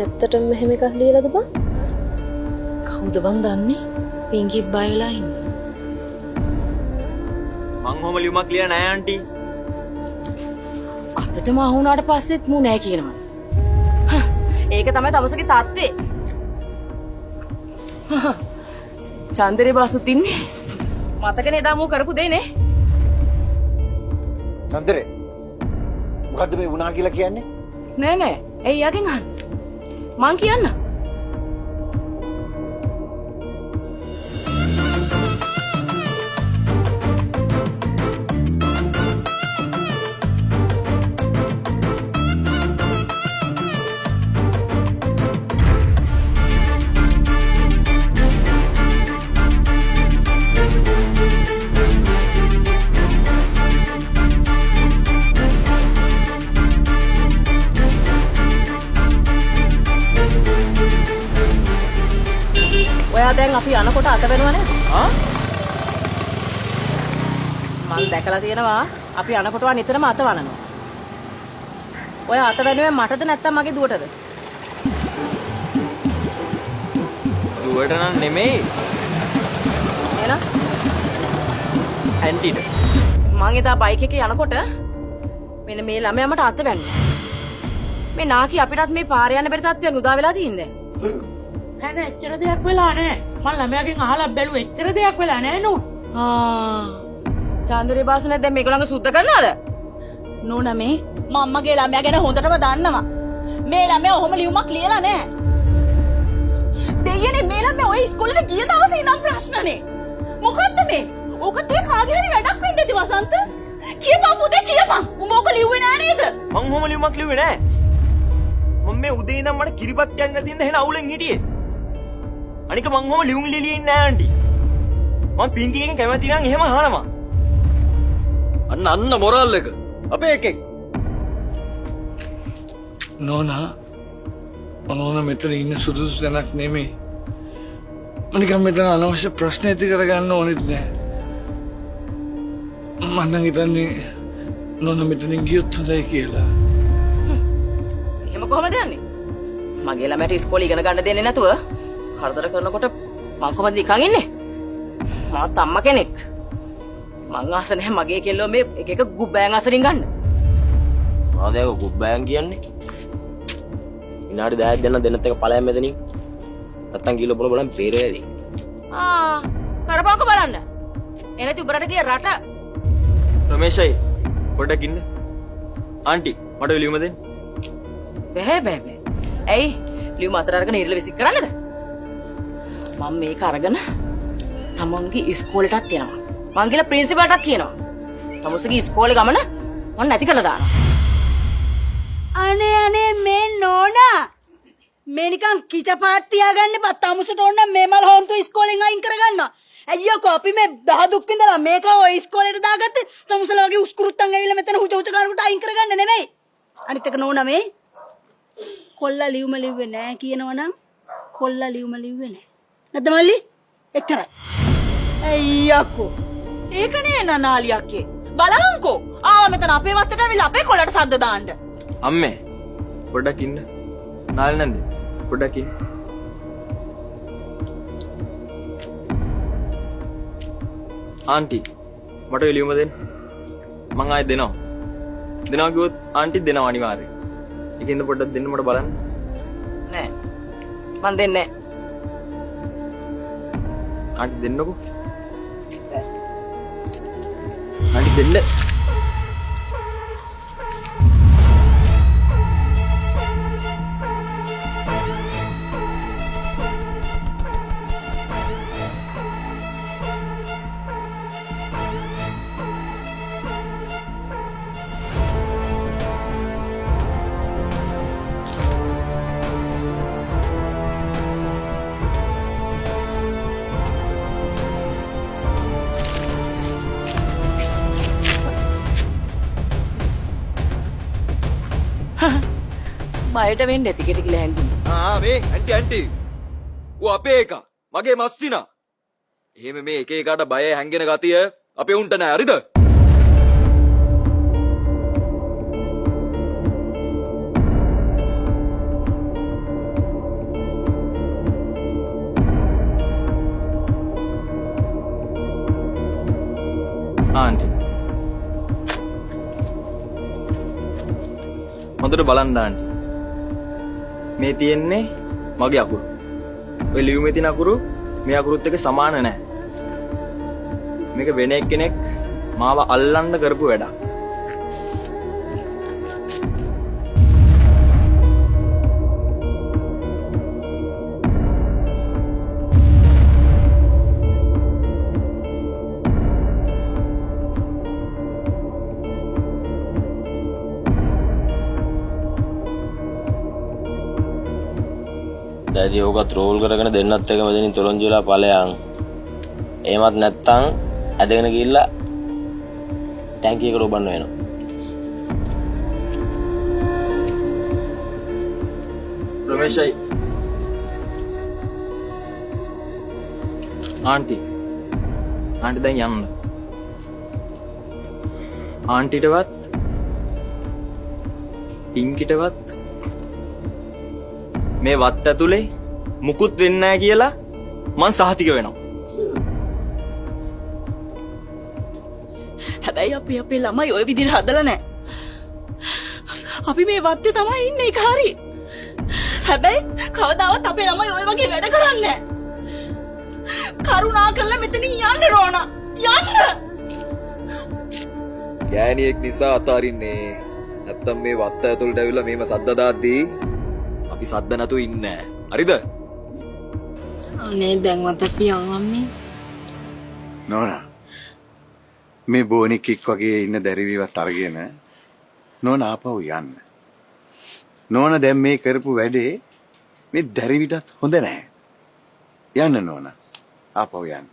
ඇත්තටම මෙහෙම එකක් ලියලාද බං? කවුද බං දන්නේ? පින්කිත් බය වෙලා ඉන්නේ. මං හොම ලියුමක් ලියලා නෑ ආන්ටි. අතටම අහුණාට පස්සෙත් මූ නෑ කියනවා. ඒක තමයි තමසගේ තාත්තේ. චන්දරේ බාසුත් ඉන්නේ. මතකනේ එදා මූ කරපු දේ නේ. චන්දරේ මොකද්ද මේ වුණා කියලා කියන්නේ? නෑ නෑ. ඇයි යාගෙන් අහන්න? මං කියන්න. ඔයා දැන් අපි යනකොට අත වෙනව නේද? මම දැකලා තියෙනවා අපි යනකොටවා නිතරම අත වනනවා. ඔය අත වෙනුවෙන් මටද නැත්තම් මගේ දුවටද? දුවට නම් නෙමෙයි. එහෙනම් ඇන්ටිට. මං එදා බයික් එකේ යනකොට මෙන්න මේ ළමයා මට අත වැන්නා. මේ නාකි අපිටත් මේ පාරේ යන්න බැරි තත්ත්වයක් උදා වෙලා තින්නේ. නෑ එච්චර දෙයක් වෙලා නෑ. මම ළමයාගෙන් අහලා බැලුවා එච්චර දෙයක් වෙලා නෑ නෝ. චන්දරේ බාසුනේ දැන් මේගොල්ලන්ව සුද්ධ කරනවද? නෝනා මේ මම්මගේ ළමයා ගැන හොඳටම දන්නවා. මේ ළමයා ඔහොම ලියුමක් ලියලා නෑ. දෙයනේ මේ ළමයා ඔය ඉස්කෝලේට ගිය දවසේ ඉඳන් ප්‍රශ්නනේ. මොකද්ද මේ? ඕක තේ කාගේ හරි වැඩක් වෙන්නේද වසන්ත? කියපන් පුතේ කියපන්. උඹ ඕක ලිව්වේ නෑ නේද? මං හොම ලියුමක් ලිව්වේ නෑ. මම මේ උදේ ඉඳන් මට කිරිබත් යන්න තියෙන එහෙන අවුලෙන් හිටියේ. අනික මං හොම ලියුම් ලියන්නේ නෑ ආන්ටි. මං පින්කිගෙන් කැමති නම් එහෙම අහනවා. අන්න මොරල් එක අපේ එකෙක්. නෝනා මෙතන ඉන්න සුදුසු තැනක් නෙමෙයි. මනිකම් මෙතන අනවශ්‍ය ප්‍රශ්න ඇති කරගන්න ඕනෙත් නෑ. මම නම් හිතන්නේ නෝනා මෙතනින් ගියොත් හොඳයි කියලා. එහෙම කොහමද යන්නේ? මගේ ළමයට ඉස්කෝලේ ඉගෙන ගන්න දෙන්නේ නැතුව කරදර කරනකොට මං කොහමද නිකන් ඉන්නේ? මාත් අම්මා කෙනෙක්. මං ආස නැහැ මගේ කෙල්ලෝ මේ එක එක ගුබ්බෑන් අසරින් ගන්න. මොනවද ඒක ගුබ්බෑන් කියන්නේ? විනාඩි 10ක් දෙන්නත් එක ඵලයන් මෙතනින්. නැත්තම් කිලෝ බලන් පේරේදී. කරපන්ක බලන්න. එනති උඹරට ගිය රට. රමේෂයි පොඩ්ඩක් ඉන්න. ආන්ටි මට ලියුම දෙන්න. බෑ. ඇයි? ලියුම අතර අරගෙන ඉරලා විසික් කරන්නද? මම මේක අරගෙන තමන්ගේ ඉස්කෝලේටත් යනවා. මං ගිහලා ප්‍රින්සිපල්ටත් කියනවා. තමුසගේ ඉස්කෝලේ ගමන මම නැති කරලා දානවා. අනේ මේ නෝනා මේ නිකන් කිච පාට තියාගන්න එපා. තමුසට ඕන මේ මල් හොන්තු ඉස්කෝලෙන් අයින් කරගන්නවා. අයියෝ අපි මේ දහ දුක් විඳලා මේක ඔය ඉස්කෝලේට දාගත්තේ තමුසලාගේ උස්කුරුත්තන් ඇවිල්ලා මෙතන හුච ගන්නකොට අයින් කරගන්න නෙමෙයි. අනිත් එක නෝනා මේ කොල්ලා ලියුම ලිව්වේ නෑ කියනවනම් කොල්ලා ලියුම ලිව්වේ නෑ. නැද්ද මල්ලි? එච්චරයි. අයියකෝ. ඒක නේ නනාලියක්ගේ. බලවන්කෝ. ආවා මෙතන අපේ වත්තට ඇවිල්ලා අපේ කොල්ලට සද්ද දාන්න. අම්මේ පොඩ්ඩක් ඉන්න. නාල නැන්ද? පොඩ්ඩක් ඉන්න. ආන්ටි මට ලියුම දෙන්න. මං ආයෙ දෙනවා. දෙනවා කිව්වොත් ආන්ටි දෙනවා අනිවාර්යයෙන්. ඒකෙන්ද පොඩ්ඩක් දෙන්න මට බලන්න. නෑ. මං දෙන්නේ නෑ. ආන්ටි දෙන්නකෝ. ආන්ටි දෙන්න. බයට වෙන්න ඇති කෙටි කියලා හැංගුණා. මේ ඇන්ටි ඌ අපේ එක මගේ මස්සිනා. එහෙම මේ එක එකට බය හැංගෙන ගතිය අපේ උන්ට නෑ හරිද? හොඳට බලන්න ආන්ටි. මේ තියෙන්නේ මගේ අකුරු. ඔය ලියුමේ තියෙන අකුරු මේ අකුරුත් එක්ක සමාන නැහැ. මේක වෙන එක්කෙනෙක් මාව අල්ලන්න කරපු වැඩක්. දැඩි ඕකත් රෝල් කරගෙන දෙන්නත් එක මෙතනින් තොලොංචි වෙලා ඵලයන්. එහෙමත් නැත්තම් ඇදගෙන ගිහිල්ලා ටැංකිය එකට ඔබන්න වෙනවා. රමේෂයි ආන්ටි දැන් යන්න. ආන්ටිටවත් පින්කිටවත් මේ වත් ඇතුලේ මුකුත් වෙන්නේ නැහැ කියලා මං සහතික වෙනවා. හැබැයි අපි අපේ ළමයි ওই විදිහට හදලා නැහැ. අපි මේ වත්තේ තමයි ඉන්නේ ඒක හරි. හැබැයි කවදාවත් අපේ ළමයි ওই වගේ වැඩ කරන්නේ නැහැ. කරුණා කරලා මෙතනින් යන්න රෝනා. යන්න. ගෑණියෙක් නිසා අතාරින්නේ. නැත්තම් මේ වත්ත ඇතුළට ඇවිල්ලා මේව සද්ද දාද්දී අපි සද්ද නැතුව ඉන්නේ නැහැ. හරිද? අනේ දැන්වත් අපි යන්නේ. නෝනා මේ බෝනික්ෙක් වගේ ඉන්න දැරිවිවත් අරගෙන නෝනා ආපහු යන්න. නෝනා දැන් මේ කරපු වැඩේ මේ දැරිවිටත් හොඳ නැහැ. යන්න නෝනා ආපහු යන්න.